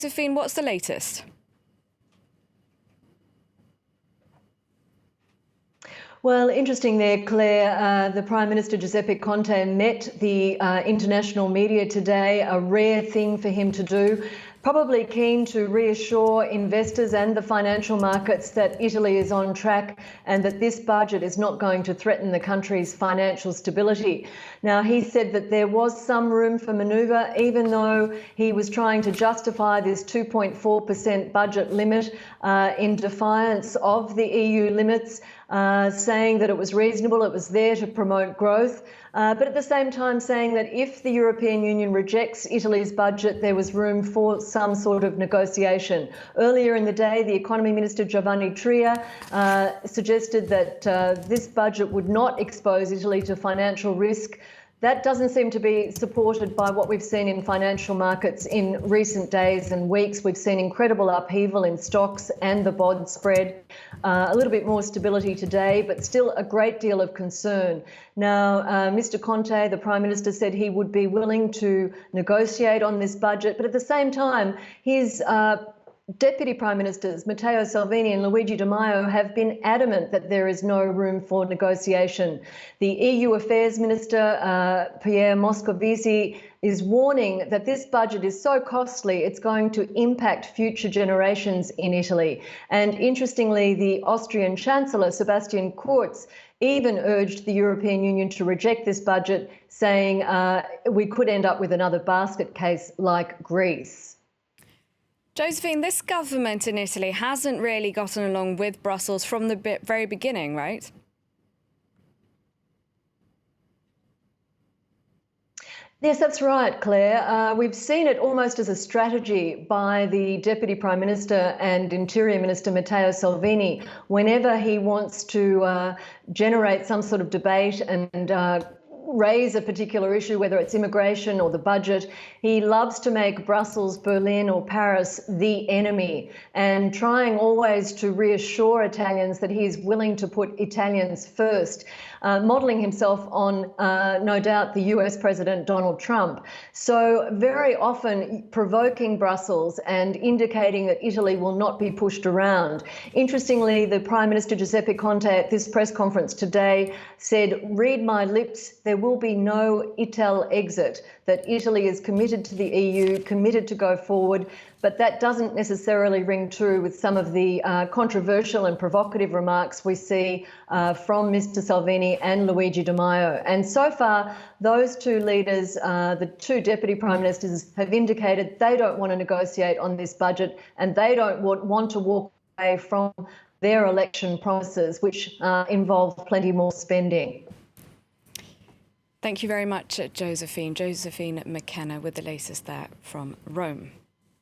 Josephine, what's the latest? Well, interesting there, Claire. The Prime Minister, Giuseppe Conte, met the international media today, a rare thing for him to do. Probably keen to reassure investors and the financial markets that Italy is on track and that this budget is not going to threaten the country's financial stability. Now, he said that there was some room for manoeuvre, even though he was trying to justify this 2.4% budget limit in defiance of the EU limits, saying that it was reasonable, it was there to promote growth, but at the same time saying that if the European Union rejects Italy's budget, there was room for some sort of negotiation. Earlier in the day, the Economy Minister Giovanni Tria suggested that this budget would not expose Italy to financial risk. That doesn't seem to be supported by what we've seen in financial markets in recent days and weeks. We've seen incredible upheaval in stocks and the bond spread, a little bit more stability today, but still a great deal of concern. Now, Mr. Conte, the Prime Minister, said he would be willing to negotiate on this budget, but at the same time, his Deputy Prime Ministers Matteo Salvini and Luigi Di Maio have been adamant that there is no room for negotiation. The EU Affairs Minister, Pierre Moscovici, is warning that this budget is so costly it's going to impact future generations in Italy. And interestingly, the Austrian Chancellor, Sebastian Kurz, even urged the European Union to reject this budget, saying we could end up with another basket case like Greece. Josephine, this government in Italy hasn't really gotten along with Brussels from the very beginning, right? Yes, that's right, Claire. We've seen it almost as a strategy by the Deputy Prime Minister and Interior Minister Matteo Salvini. Whenever he wants to generate some sort of debate and raise a particular issue, whether it's immigration or the budget, he loves to make Brussels, Berlin or Paris the enemy, and trying always to reassure Italians that he is willing to put Italians first, modelling himself on, no doubt, the US President Donald Trump. So very often provoking Brussels and indicating that Italy will not be pushed around. Interestingly, the Prime Minister Giuseppe Conte at this press conference today said, "Read my lips, there will be no Ital exit," that Italy is committed to the EU, committed to go forward, but that doesn't necessarily ring true with some of the controversial and provocative remarks we see from Mr. Salvini and Luigi Di Maio. And so far, those two leaders, the two deputy prime ministers, have indicated they don't want to negotiate on this budget and they don't want to walk away from their election promises, which involve plenty more spending. Thank you very much, Josephine. Josephine McKenna with the latest there from Rome.